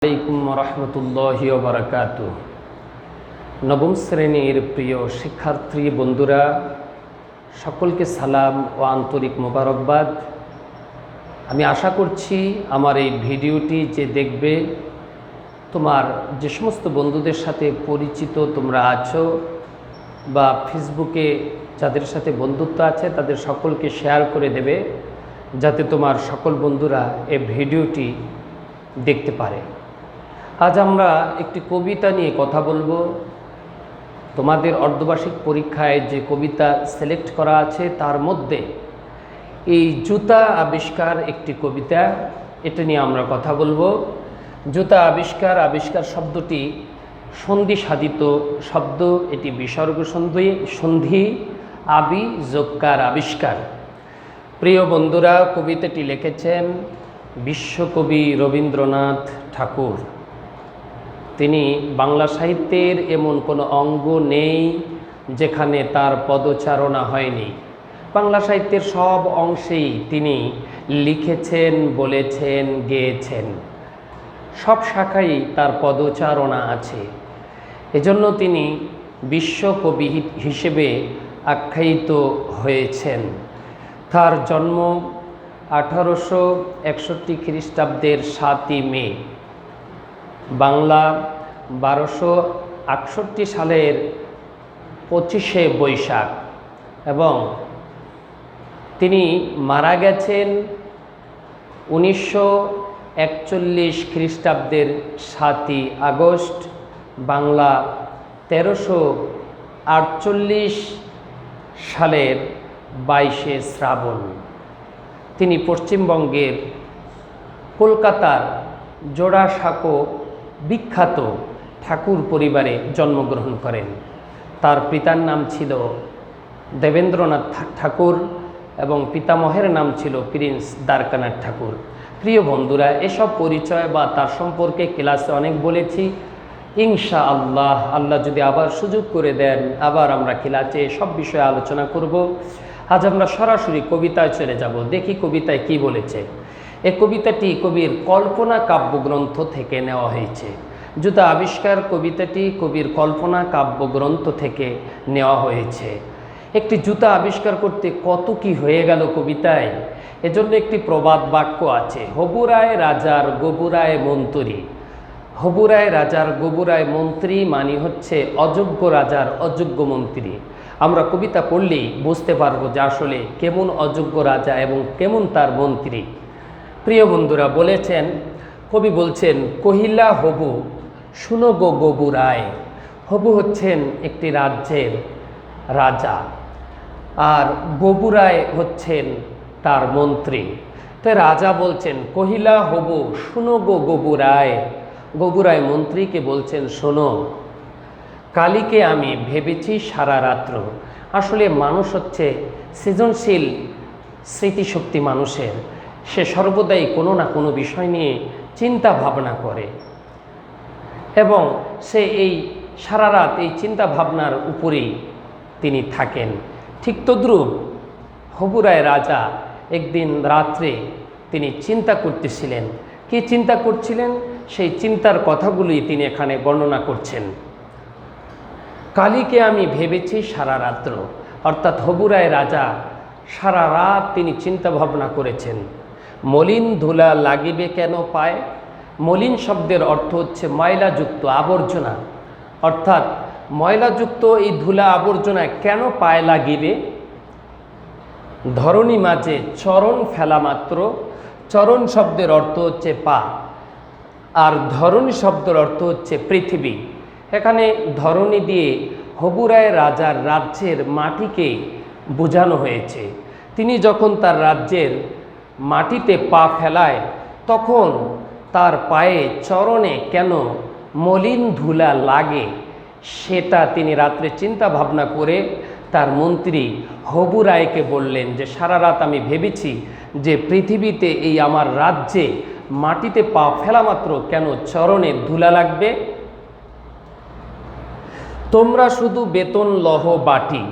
আলাইকুম রহমতুল্লাহি ওয়া বারাকাতুহু। নবম শ্রেণীর প্রিয় শিক্ষার্থী বন্ধুরা, সকলকে সালাম ও আন্তরিক মোবারকবাদ। আমি আশা করছি আমার এই ভিডিওটি যে দেখবে, তোমার যে সমস্ত বন্ধুদের সাথে পরিচিত তোমরা আছো বা ফেসবুকে যাদের সাথে বন্ধুত্ব আছে তাদের সকলকে শেয়ার করে দেবে, যাতে তোমার সকল বন্ধুরা এই ভিডিওটি দেখতে পারে। আজ আমরা একটি কবিতা নিয়ে কথা বলবো। তোমাদের অর্ধবার্ষিক পরীক্ষায় যে কবিতা সিলেক্ট করা আছে তার মধ্যে এই জুতা আবিষ্কার একটি কবিতা, এটা নিয়ে আমরা কথা বলবো। জুতা আবিষ্কার, আবিষ্কার শব্দটি সন্ধি সাধিত শব্দ, এটি বিসর্গ সন্ধি আবি যোগকার আবিষ্কার। প্রিয় বন্ধুরা, কবিতাটি লিখেছেন বিশ্বকবি রবীন্দ্রনাথ ঠাকুর। তিনি বাংলা সাহিত্যের এমন কোনো অঙ্গ নেই যেখানে তার পদচারণা হয়নি। বাংলা সাহিত্যের সব অংশেই তিনি লিখেছেন, বলেছেন, গেয়েছেন, সব শাখায় তার পদচারণা আছে। এজন্য তিনি বিশ্বকবি হিসেবে আখ্যায়িত হয়েছেন। তার জন্ম 1861 খ্রিস্টাব্দের 7ই মে, বাংলা 1268 সালের 25শে বৈশাখ, এবং তিনি মারা গেছেন 1941 খ্রিস্টাব্দের 7ই আগস্ট, বাংলা 1348 সালের 22শে শ্রাবণ। তিনি পশ্চিমবঙ্গের কলকাতার জোড়াসাঁকো বিখ্যাত ঠাকুর পরিবারে জন্মগ্রহণ করেন। তার পিতার নাম ছিল দেবেন্দ্রনাথ ঠাকুর এবং পিতামহের নাম ছিল প্রিন্স দ্বারকানাথ ঠাকুর। প্রিয় বন্ধুরা, এসব পরিচয় বা তার সম্পর্কে ক্লাসে অনেক বলেছি। ইনশাআল্লাহ, আল্লাহ যদি আবার সুযোগ করে দেন, আবার আমরা ক্লাসে সব বিষয়ে আলোচনা করব। আজ আমরা সরাসরি কবিতায় চলে যাব। দেখি কবিতায় কি বলেছে। এই কবিতাটি কবির কল্পনা কাব্যগ্রন্থ থেকে নেওয়া হয়েছে। জুতা আবিষ্কার কবিতাটি কবির কল্পনা কাব্যগ্রন্থ থেকে নেওয়া হয়েছে। একটি জুতা আবিষ্কার করতে কত কি হয়ে গেল কবিতায়। এজন্য একটি প্রবাদ বাক্য আছে, হবুরায় রাজার গবুরায় মন্ত্রী। হবুরায় রাজার গবুরায় মন্ত্রী মানে হচ্ছে অযোগ্য রাজার অযোগ্য মন্ত্রী। আমরা কবিতা পড়লেই বুঝতে পারবো যে আসলে কেমন অযোগ্য রাজা এবং কেমন তার মন্ত্রী। প্রিয় বন্ধুরা, বলেছেন, কবি বলছেন, কহিলা হবু শুনো গো গবুরায়। হবু হচ্ছেন একটি রাজ্যের রাজা, আর গবুরায় হচ্ছেন তার মন্ত্রী। তাই রাজা বলছেন, কহিলা হবু শুনো গো গবুরায়। গবুরায় মন্ত্রীকে বলছেন, শোনো, কালীকে আমি ভেবেছি সারা রাত্র। আসলে মানুষ হচ্ছে সৃজনশীল স্মৃতিশক্তি মানুষের। সে সর্বদাই কোনো না কোনো বিষয় নিয়ে চিন্তা ভাবনা করে এবং সে এই সারা রাত এই চিন্তা ভাবনার উপরেই তিনি থাকেন। ঠিক তদ্রূপ হবুরায় রাজা একদিন রাত্রে তিনি চিন্তা করতেছিলেন। কি চিন্তা করছিলেন, সেই চিন্তার কথাগুলি তিনি এখানে বর্ণনা করছেন। কালীকে আমি ভেবেছি সারা রাত্র, অর্থাৎ হবুরায় রাজা সারা রাত তিনি চিন্তা ভাবনা করেছেন। মলিন ধুলা লাগিবে কেন পায়। মলিন শব্দের অর্থ হচ্ছে ময়লাযুক্ত, আবর্জনা, অর্থাৎ ময়লাযুক্ত এই ধুলা আবর্জনা কেন পায়ে লাগিবে। ধরণী মাঝে চরণ ফেলা মাত্র। চরণ শব্দের অর্থ হচ্ছে পা, আর ধরণী শব্দের অর্থ হচ্ছে পৃথিবী। এখানে ধরণী দিয়ে হবুরায় রাজার রাজ্যের মাটিকে বোঝানো হয়েছে। তিনি যখন তার রাজ্যের মাটিতে পা ফেলায় তখন তার পায়ে চরণে কেন মলিন ধুলা লাগে সেটা তিনি রাত্রে চিন্তা ভাবনা করে তার মন্ত্রী হবুরায়কে বললেন যে সারা রাত আমি ভেবেছি যে পৃথিবীতে এই আমার রাজ্যে মাটিতে পা ফেলা মাত্র কেন চরণে ধুলা লাগবে। তোমরা শুধু বেতন লহ বাটি।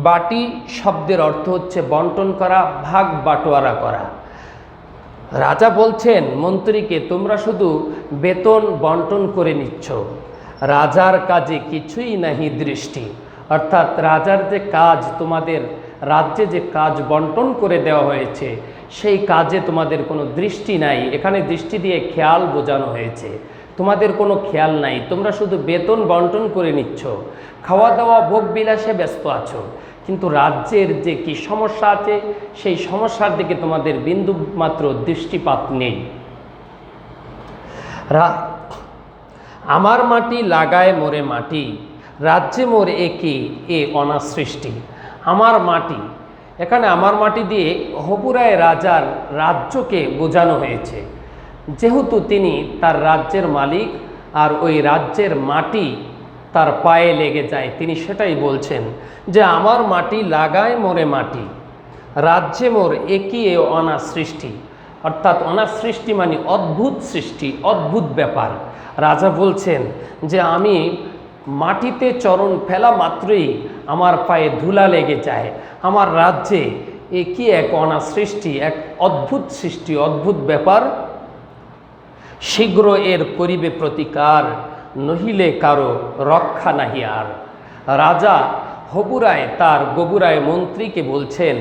বাটি শব্দের অর্থ হচ্ছে বন্টন করা, ভাগ বাটোয়ারা করা। রাজা বলছেন মন্ত্রীকে, তোমরা শুধু বেতন বন্টন করে নিচ্ছ, রাজার কাজে কিছুই নাহি দৃষ্টি। অর্থাৎ রাজার যে কাজ, তোমাদের রাজ্যে যে কাজ বন্টন করে দেওয়া হয়েছে সেই কাজে তোমাদের কোনো দৃষ্টি নাই। এখানে দৃষ্টি দিয়ে খেয়াল বোঝানো হয়েছে, তোমাদের কোনো খেয়াল নাই, তোমরা শুধু বেতন বন্টন করে নিচ্ছ, খাওয়া দাওয়া ভোগ বিলাসে ব্যস্ত আছো, কিন্তু রাজ্যের যে কি সমস্যা আছে সেই সমস্যার দিকে তোমাদের বিন্দু মাত্র দৃষ্টিপাত নেই। আমার মাটি লাগায় মোরে মাটি, রাজ্যে মোর একই এ অনাসৃষ্টি। আমার মাটি, এখানে আমার মাটি দিয়ে হবুরায় রাজার রাজ্যকে বোঝানো হয়েছে, যেহেতু তিনি তার রাজ্যের মালিক আর ওই রাজ্যের মাটি তার পায়ে লেগে যায়, তিনি সেটাই বলছেন যে আমার মাটি লাগায় মোরে মাটি, রাজ্যে মোর একই এ অনাসৃষ্টি। অর্থাৎ অনাসৃষ্টি মানে অদ্ভুত সৃষ্টি, অদ্ভুত ব্যাপার। রাজা বলছেন যে আমি মাটিতে চরণ ফেলা মাত্রই আমার পায়ে ধুলা লেগে যায়, আমার রাজ্যে এ কি এক অনাসৃষ্টি, এক অদ্ভুত সৃষ্টি, অদ্ভুত ব্যাপার। শীঘ্র এর করিবে প্রতিকার, নহিলে কারো রক্ষা নাহি আর। রাজা হবুরায় তার গবুরায় মন্ত্রীকে বলছেন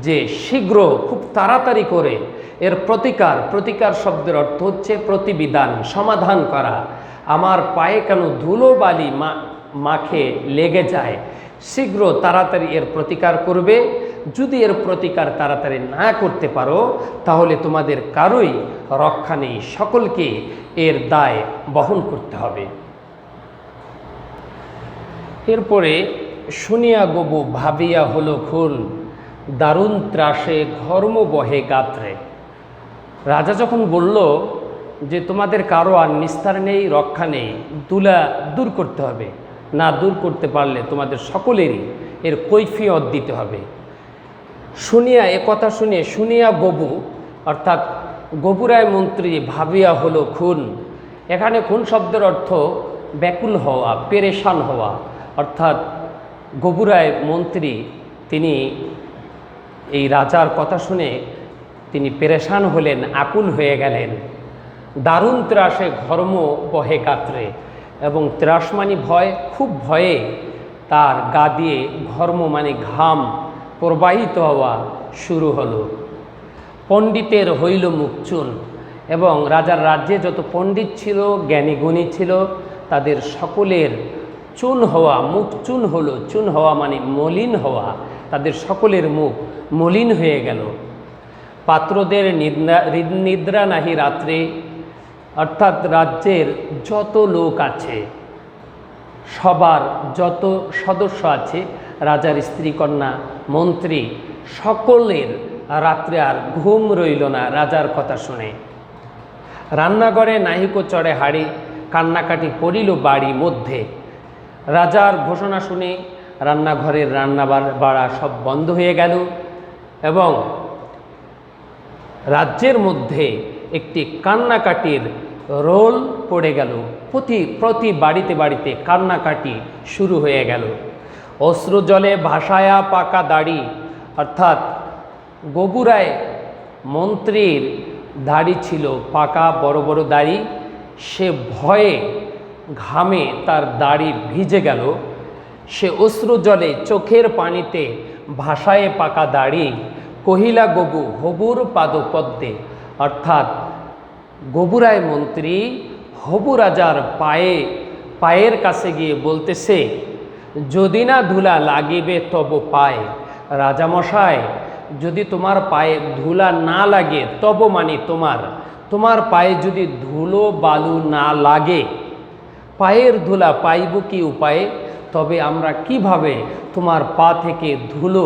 যে শীঘ্র, খুব তাড়াতাড়ি করে এর প্রতিকার, প্রতিকার শব্দের অর্থ হচ্ছে প্রতিবিধান, সমাধান করা। আমার পায়ে কেন ধুলো বালি মাখে লেগে যায়, শীঘ্র তাড়াতাড়ি এর প্রতিকার করবে। যদি এর প্রতিকার তাড়াতাড়ি না করতে পারো তাহলে তোমাদের কারোই রক্ষা নেই, সকলকে এর দায় বহন করতে হবে। এরপরে শুনিয়া গবু ভাবিয়া হলো খুন, দারুণ ত্রাসে ঘর্ম বহে গাত্রে। রাজা যখন বলল যে তোমাদের কারো আর নিস্তার নেই, রক্ষা নেই, দুলা দূর করতে হবে, না দূর করতে পারলে তোমাদের সকলেরই এর কৈফিয়ত দিতে হবে। শুনিয়া, এ কথা শুনিয়া গবু, অর্থাৎ গবুরায় মন্ত্রী ভাবিয়া হলো খুন। এখানে খুন শব্দের অর্থ ব্যাকুল হওয়া, পেরেশান হওয়া। অর্থাৎ গবুরায় মন্ত্রী তিনি এই রাজার কথা শুনে তিনি পেরেশান হলেন, আকুল হয়ে গেলেন। দারুণ ত্রাসে ঘর্ম বহে গাত্রে, এবং ত্রাস মানে ভয়, খুব ভয়ে তার গা দিয়ে ঘর্ম মানে ঘাম প্রবাহিত হওয়া শুরু হলো। পণ্ডিতের হইল মুখচুন, এবং রাজার রাজ্যে যত পণ্ডিত ছিল, জ্ঞানী গুণী ছিল, তাদের সকলের চুন হওয়া, মুখ চুন হলো। চুন হওয়া মানে মলিন হওয়া, তাদের সকলের মুখ মলিন হয়ে গেল। পাত্রদের নিদ্রা নাহি রাত্রে, অর্থাৎ রাজ্যের যত লোক আছে, সবার যত সদস্য আছে, রাজার স্ত্রী কন্যা মন্ত্রী, সকলের রাত্রে আর ঘুম রইল না রাজার কথা শুনে। রান্নাঘরে নাহিকো চড়ে হাড়ি, কান্নাকাটি পড়িল বাড়ি মধ্যে। রাজার ঘোষণা শুনে রান্নাঘরের রান্না বাড়া সব বন্ধ হয়ে গেল, এবং রাজ্যের মধ্যে একটি কান্নাকাটির রোল পড়ে গেল। প্রতি বাড়িতে বাড়িতে কান্নাকাটি শুরু হয়ে গেল। অশ্রু জলে ভাসায়া পাকা দাড়ি, অর্থাৎ গবুরায় মন্ত্রীর দাড়ি ছিল পাকা, বড় বড় দাড়ি, সে ভয়ে ঘামে তার দাড়ি ভিজে গেল। সে অশ্রু জলে, চোখের পানিতে ভাসায়ে পাকা দাড়ি, কহিলা গবু হবুর পাদপদ্মে। অর্থাৎ গবুরায় মন্ত্রী হবু রাজার পায়ের কাছে গিয়ে বলতেছে, যদি না ধুলা লাগিবে তব পায়ে। রাজামশাই, যদি তোমার পায়ে ধুলা না লাগে, তব মানে তোমার পায়ে যদি ধুলো বালু না লাগে, পায়ের ধুলা পাইব কি উপায়ে? তবে আমরা কিভাবে তোমার পা থেকে ধুলো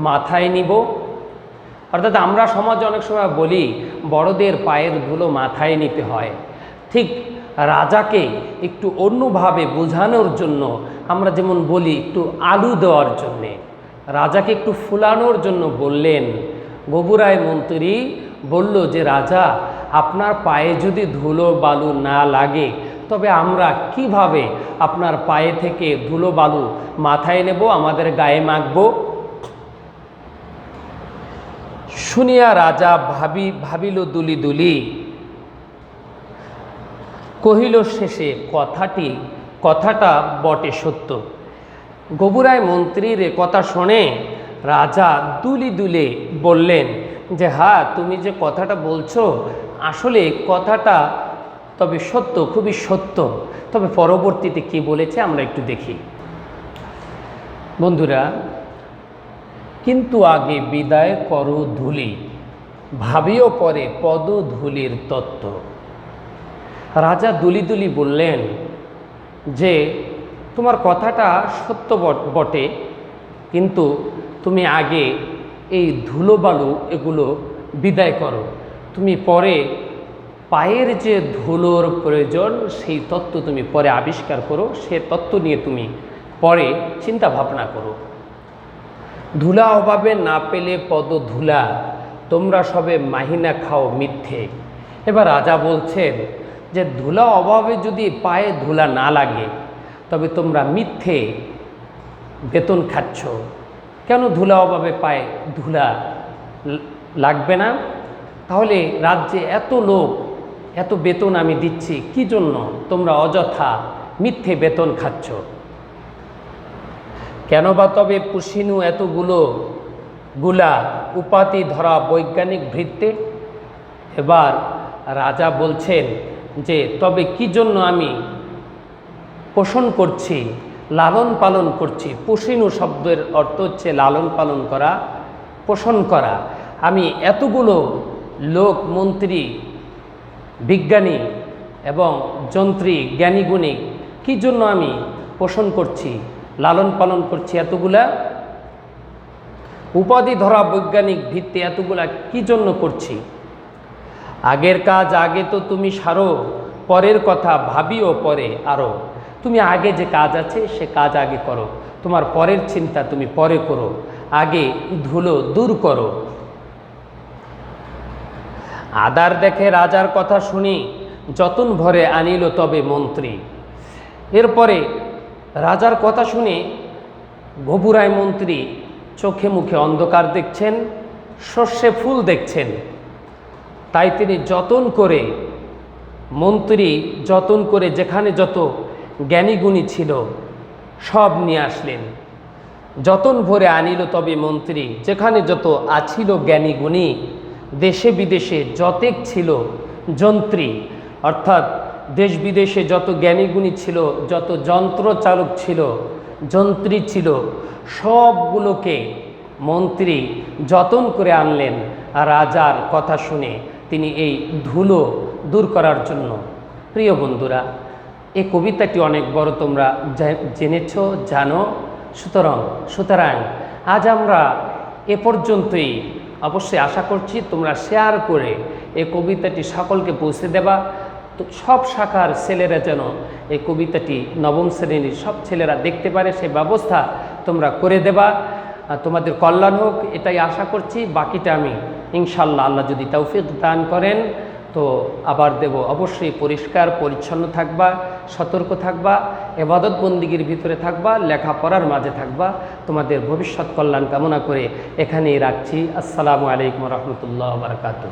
মাথায় নিব? অর্থাৎ আমরা সমাজে অনেক সময় বলি বড়দের পায়ের ধুলো মাথায় নিতে হয়, ঠিক রাজাকে একটু অন্যভাবে বোঝানোর জন্য আমরা যেমন বলি একটু আলু দেওয়ার জন্যে, রাজাকে একটু ফুলানোর জন্য বললেন। গবুরায় মন্ত্রী বলল যে রাজা, আপনার পায়ে যদি ধুলো বালু না লাগে তবে আমরা কিভাবে আপনার পায়ে থেকে ধুলো বালু মাথায় নেব, আমাদের গায়ে মাখব? শুনিয়া রাজা ভাবিল দুলি দুলি, কহিল শেষে কথাটা বটে সত্য। গবুরায় মন্ত্রীর এ কথা শুনে রাজা দুলি দুলে বললেন যে হ্যাঁ, তুমি যে কথাটা বলছো আসলে কথাটা তবে সত্য, খুবই সত্য। তবে পরবর্তীতে কি বলেছে আমরা একটু দেখি। বন্ধুরা, কিন্তু আগে বিদায় করো ধুলি, ভাবিও পরে পদ ধুলির তত্ত্ব। রাজা দুলি দুলি বললেন যে তোমার কথাটা সত্য বটে, কিন্তু তুমি আগে এই ধুলো বালু এগুলো বিদায় করো। তুমি পরে পায়ের যে ধুলোর প্রয়োজন সেই তত্ত্ব তুমি পরে আবিষ্কার করো, সে তত্ত্ব নিয়ে তুমি পরে চিন্তা ভাবনা করো। ধুলা অভাবে না পেলে পদ ধুলা, তোমরা সবে মাহিনা খাও মিথ্যে। এবার রাজা বলছেন যে ধুলা অভাবে যদি পায়ে ধুলা না লাগে তবে তোমরা মিথ্যে বেতন খাচ্ছ। কেন ধুলা অভাবে পায়ে ধুলা লাগবে না? তাহলে রাজ্যে এত লোক, এত বেতন আমি দিচ্ছি, কি জন্য তোমরা অযথা মিথ্যে বেতন খাচ্ছ? কেন বা তবে পুষিনু গুলা উপাধি ধরা বৈজ্ঞানিক ভিত্তে? এবার রাজা বলছেন যে তবে কি জন্য আমি পোষণ করছি, লালন পালন করছি। পুষিনু শব্দের অর্থ হচ্ছে লালন পালন করা, পোষণ করা। আমি এতগুলো লোক, মন্ত্রী, বিজ্ঞানী এবং যন্ত্রী, জ্ঞানীগুণী, কি জন্য আমি পোষণ করছি, লালন পালন করছি এতগুলা? উপাধি ধরা বৈজ্ঞানিক ভিত্তি এতগুলা কি জন্য করছি? আগের কাজ আগে তো তুমি সারো, পরের কথা ভাবিও পরে আরো। তুমি আগে যে কাজ আছে সে কাজ আগে করো, তোমার পরের চিন্তা তুমি পরে করো, আগে ধুলো দূর করো। আদার দেখে রাজার কথা শুনি, যতন ভরে আনিল তবে মন্ত্রী। এরপরে রাজার কথা শুনে গবুরায় মন্ত্রী চোখে মুখে অন্ধকার দেখছেন, সর্ষে ফুল দেখছেন। তাই তিনি যতন করে যেখানে যত জ্ঞানীগুণী ছিল সব নিয়ে আসলেন। যতন ভরে আনিল তবে মন্ত্রী, যেখানে যত আছিল জ্ঞানীগুণী, দেশে বিদেশে যতেক ছিল যন্ত্রী, অর্থাৎ দেশ বিদেশে যত জ্ঞানীগুণী ছিল, যত যন্ত্র চালক ছিল, যন্ত্রী ছিল, সবগুলোকে মন্ত্রী যতন করে আনলেন রাজার কথা শুনে, তিনি এই ধুলো দূর করার জন্য। প্রিয় বন্ধুরা, এই কবিতাটি অনেক বড়, তোমরা জেনেছ, জানো। সুতরাং আজ আমরা এ পর্যন্তই। অবশ্যই আশা করছি তোমরা শেয়ার করে এই কবিতাটি সকলকে পৌঁছে দেবা। তো সব শাখার ছেলেরা যেন এই কবিতাটি নবম শ্রেণীর সব ছেলেরা দেখতে পারে, সেই ব্যবস্থা তোমরা করে দেবা। তোমাদের কল্যাণ হোক এটাই আশা করছি। বাকিটা আমি ইনশাল্লাহ আল্লাহ যদি তৌফিক দান করেন তো আবার দেব। অবশ্যই পরিষ্কার পরিচ্ছন্ন থাকবা, সতর্ক থাকবা, ইবাদত বন্দিগির ভিতরে থাকবা, লেখাপড়ার মাঝে থাকবা। তোমাদের ভবিষ্যৎ কল্যাণ কামনা করে এখানেই রাখছি। আসসালামু আলাইকুম রহমতুল্লাহ বারাকাতুহু।